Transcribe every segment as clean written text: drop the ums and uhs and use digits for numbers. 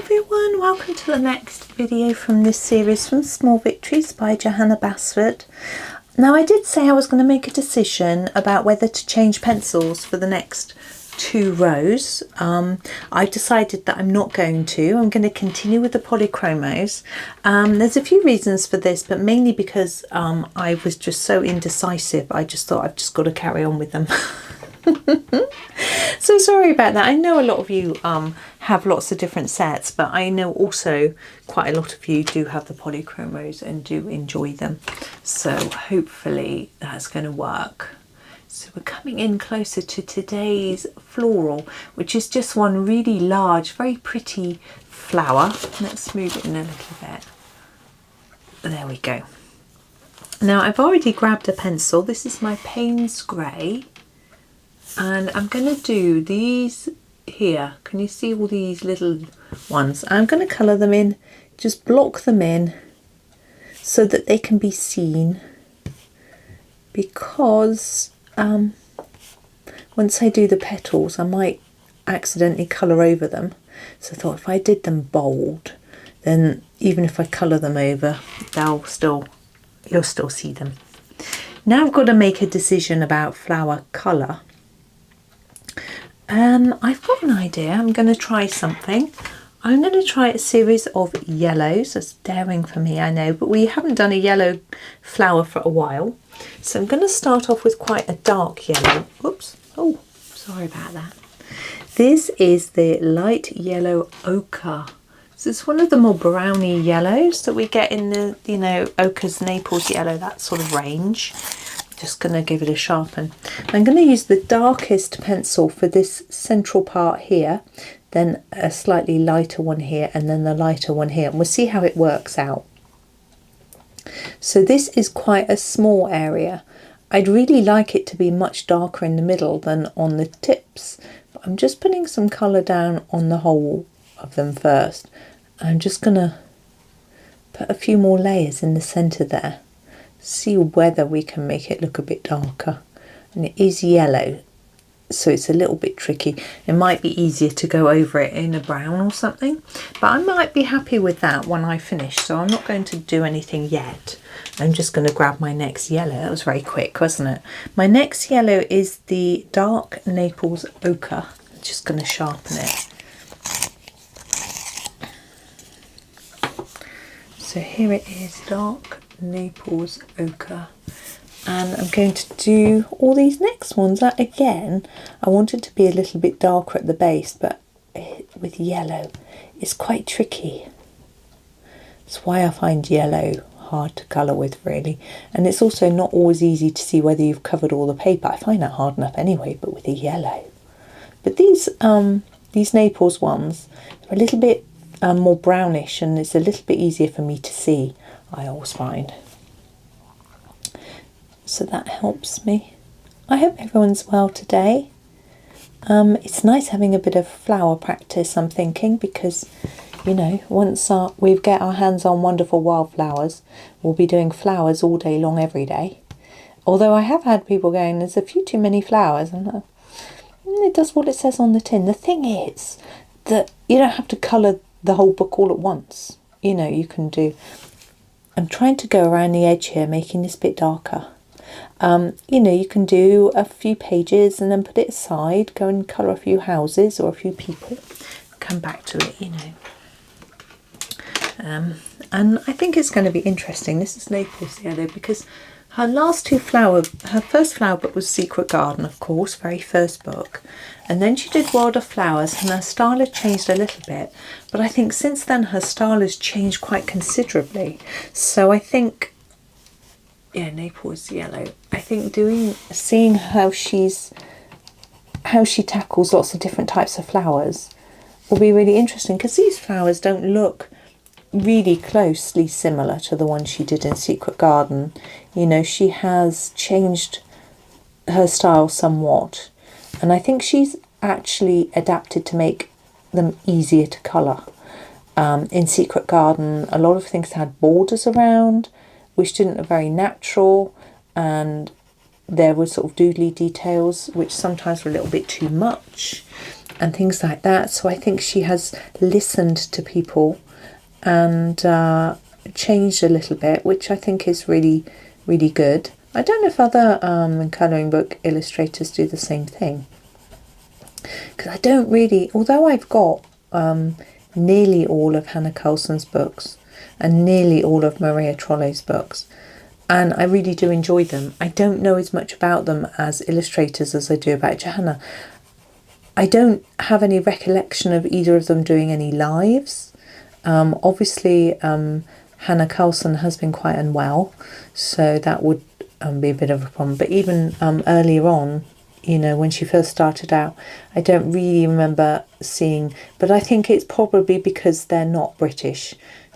everyone, welcome to the next video from this series from Small Victories by Johanna Basford. Now I did say I was going to make a decision about whether to change pencils for the next 2 rows. I've decided that I'm not going to. I'm going to continue with the Polychromos. There's a few reasons for this, but mainly because I was just so indecisive. I just thought I've just got to carry on with them. So sorry about that. I know a lot of you have lots of different sets, but I know also quite a lot of you do have the Polychromos and do enjoy them. So hopefully that's going to work. So we're coming in closer to today's floral, which is just one really large, very pretty flower. Let's move it in a little bit. There we go. Now I've already grabbed a pencil. This is my Paynes Grey. And I'm going to do these here. Can you see all these little ones? I'm going to colour them in, just block them in so that they can be seen, because once I do the petals I might accidentally colour over them. So I thought if I did them bold, then even if I colour them over, you'll still see them. Now I've got to make a decision about flower colour. I've got an idea. I'm going to try something. I'm going to try a series of yellows. That's daring for me, I know, but we haven't done a yellow flower for a while. So I'm going to start off with quite a dark yellow. Whoops. Oh, sorry about that. This is the light yellow ochre. So it's one of the more browny yellows that we get in the, you know, ochres, Naples Yellow, that sort of range. Just going to give it a sharpen. I'm going to use the darkest pencil for this central part here, then a slightly lighter one here, and then the lighter one here, and we'll see how it works out. So this is quite a small area. I'd really like it to be much darker in the middle than on the tips, but I'm just putting some colour down on the whole of them first. I'm just going to put a few more layers in the centre there. See whether we can make it look a bit darker. And it is yellow, so it's a little bit tricky. It might be easier to go over it in a brown or something, but I might be happy with that when I finish, so I'm not going to do anything yet. I'm just going to grab my next yellow. That was very quick, wasn't it? My next yellow is the dark Naples ochre. I'm just going to sharpen it. So here it is, dark Naples ochre, and I'm going to do all these next ones. That again, I want it to be a little bit darker at the base, but with yellow it's quite tricky. That's why I find yellow hard to colour with, really, and it's also not always easy to see whether you've covered all the paper. I find that hard enough anyway, but with the yellow. But these Naples ones are a little bit more brownish, and it's a little bit easier for me to see, I always find. So that helps me. I hope everyone's well today. It's nice having a bit of flower practice, I'm thinking, because, you know, once we get our hands on wonderful wildflowers, we'll be doing flowers all day long, every day. Although I have had people going, there's a few too many flowers, and it does what it says on the tin. The thing is that you don't have to colour the whole book all at once. You know, you can do... I'm trying to go around the edge here, making this bit darker. You know, you can do a few pages and then put it aside, go and colour a few houses or a few people, come back to it, you know. And I think it's going to be interesting. This is Naples Yellow, because her last two her first flower book was Secret Garden, of course, very first book. And then she did Wilder Flowers, and her style has changed a little bit. But I think since then her style has changed quite considerably. So I think, yeah, Naples Yellow. I think seeing how she tackles lots of different types of flowers will be really interesting, because these flowers don't look really closely similar to the one she did in Secret Garden. You know, she has changed her style somewhat, and I think she's actually adapted to make them easier to colour. In Secret Garden, a lot of things had borders around, which didn't look very natural, and there were sort of doodly details which sometimes were a little bit too much. and things like that. So I think she has listened to people and changed a little bit, which I think is really, really good. I don't know if other colouring book illustrators do the same thing, because I don't really, although I've got nearly all of Hannah Carlson's books and nearly all of Maria Trollo's books, and I really do enjoy them, I don't know as much about them as illustrators as I do about Johanna. I don't have any recollection of either of them doing any lives. Obviously, Hannah Carlson has been quite unwell, so that would be a bit of a problem. But even earlier on, you know, when she first started out, I don't really remember seeing, but I think it's probably because they're not British,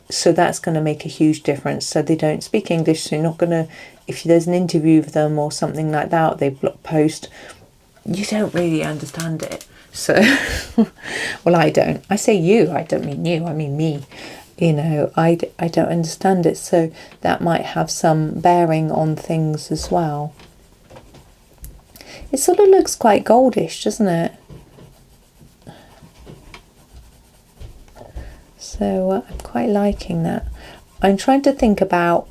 so that's going to make a huge difference. So they don't speak English, so you're not going to, if there's an interview of them or something like that, they post, you don't really understand it. So, well, I don't. I say you, I don't mean you, I mean me. You know, I don't understand it, so that might have some bearing on things as well. It sort of looks quite goldish, doesn't it? So I'm quite liking that. I'm trying to think about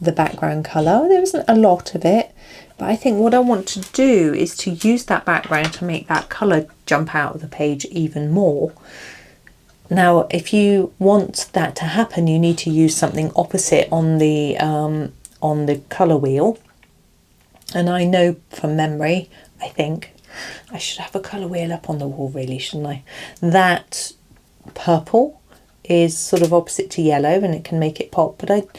the background colour. There isn't a lot of it, but I think what I want to do is to use that background to make that colour jump out of the page even more. Now, if you want that to happen, you need to use something opposite on the colour wheel. And I know from memory, I think, I should have a colour wheel up on the wall really, shouldn't I? That purple is sort of opposite to yellow and it can make it pop. But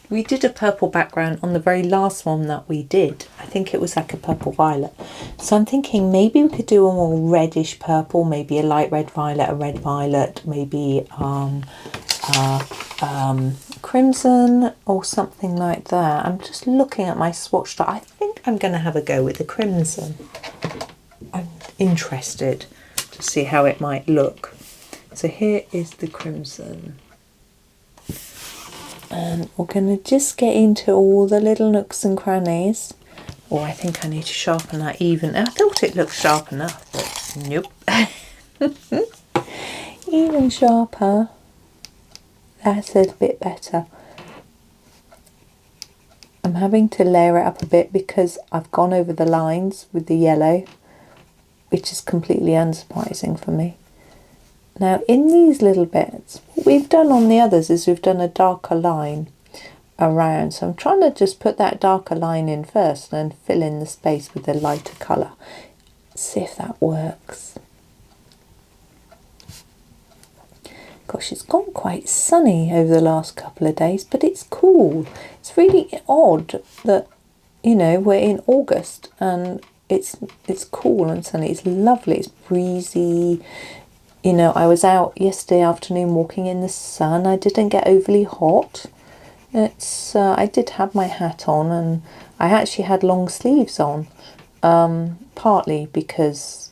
we did a purple background on the very last one that we did. I think it was like a purple violet. So I'm thinking maybe we could do a more reddish purple, maybe a light red violet, a red violet, maybe crimson or something like that. I'm just looking at my swatch that I think I'm going to have a go with the crimson. I'm interested to see how it might look. So here is the crimson. And we're going to just get into all the little nooks and crannies. Oh, I think I need to sharpen that even. I thought it looked sharp enough, but nope. Even sharper. That's a bit better. I'm having to layer it up a bit because I've gone over the lines with the yellow, which is completely unsurprising for me. Now in these little bits, what we've done on the others is we've done a darker line around. So I'm trying to just put that darker line in first and then fill in the space with the lighter colour. See if that works. Gosh, it's gone quite sunny over the last couple of days, but it's cool. It's really odd that, you know, we're in August and it's cool and sunny. It's lovely. It's breezy. You know, I was out yesterday afternoon walking in the sun. I didn't get overly hot. I did have my hat on and I actually had long sleeves on, partly because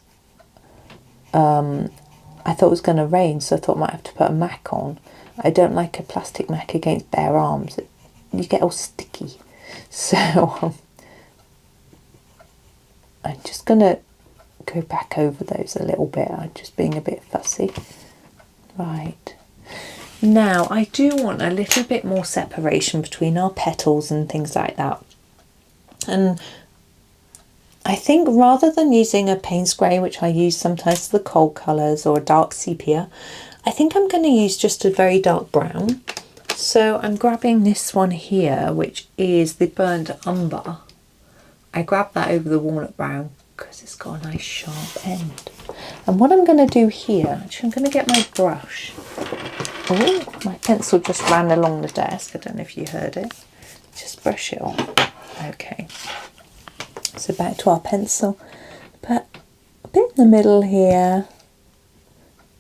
I thought it was going to rain, so I thought I might have to put a mac on. I don't like a plastic mac against bare arms. You get all sticky. So I'm just going to go back over those a little bit. I'm just being a bit fussy. Right. Now I do want a little bit more separation between our petals and things like that. And I think rather than using a Paynes grey, which I use sometimes for the cold colours, or a dark sepia, I think I'm going to use just a very dark brown. So I'm grabbing this one here, which is the burnt umber. I grabbed that over the walnut brown because it's got a nice sharp end. And what I'm going to do here, actually I'm going to get my brush. Oh, my pencil just ran along the desk. I don't know if you heard it. Just brush it on. Okay. So back to our pencil. But a bit in the middle here.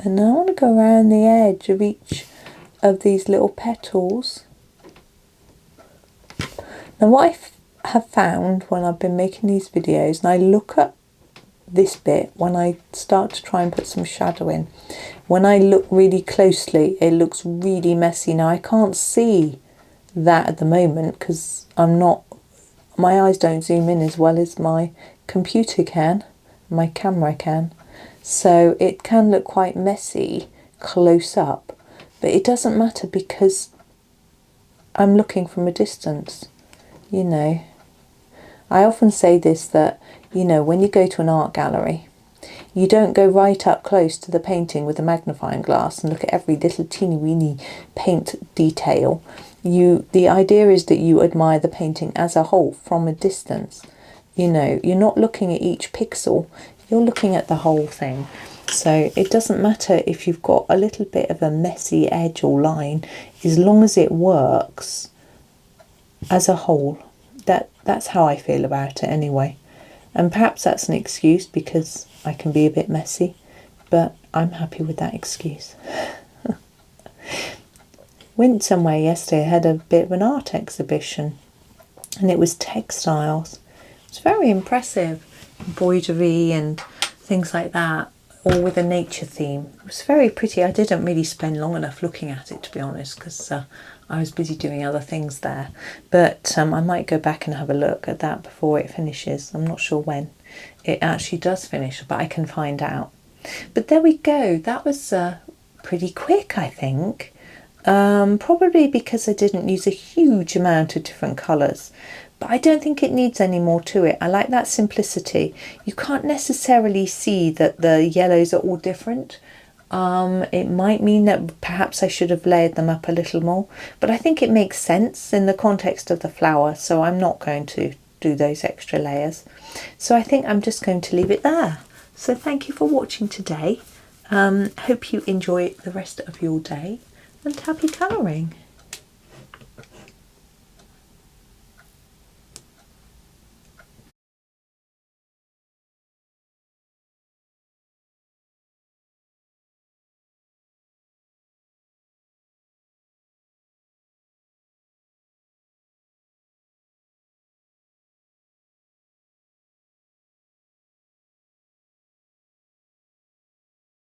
And I want to go around the edge of each of these little petals. Now what I have found when I've been making these videos, and I look at this bit when I start to try and put some shadow in, when I look really closely it looks really messy. Now I can't see that at the moment because my eyes don't zoom in as well as my computer can, my camera can. so it can look quite messy close up, but it doesn't matter because I'm looking from a distance, you know. I often say this, that, you know, when you go to an art gallery, you don't go right up close to the painting with a magnifying glass and look at every little teeny weeny paint detail. The idea is that you admire the painting as a whole from a distance. You know, you're not looking at each pixel, you're looking at the whole thing. So it doesn't matter if you've got a little bit of a messy edge or line, as long as it works as a whole. That's how I feel about it anyway. And perhaps that's an excuse because I can be a bit messy, but I'm happy with that excuse. Went somewhere yesterday, I had a bit of an art exhibition, and it was textiles. It was very impressive, embroidery and things like that, all with a nature theme. It was very pretty. I didn't really spend long enough looking at it, to be honest, because I was busy doing other things there. But I might go back and have a look at that before it finishes. I'm not sure when it actually does finish, but I can find out. But there we go. That was pretty quick, I think. Probably because I didn't use a huge amount of different colours. But I don't think it needs any more to it. I like that simplicity. You can't necessarily see that the yellows are all different. It might mean that perhaps I should have layered them up a little more, but I think it makes sense in the context of the flower, so I'm not going to do those extra layers. So I think I'm just going to leave it there. So thank you for watching today. Hope you enjoy the rest of your day, and happy colouring.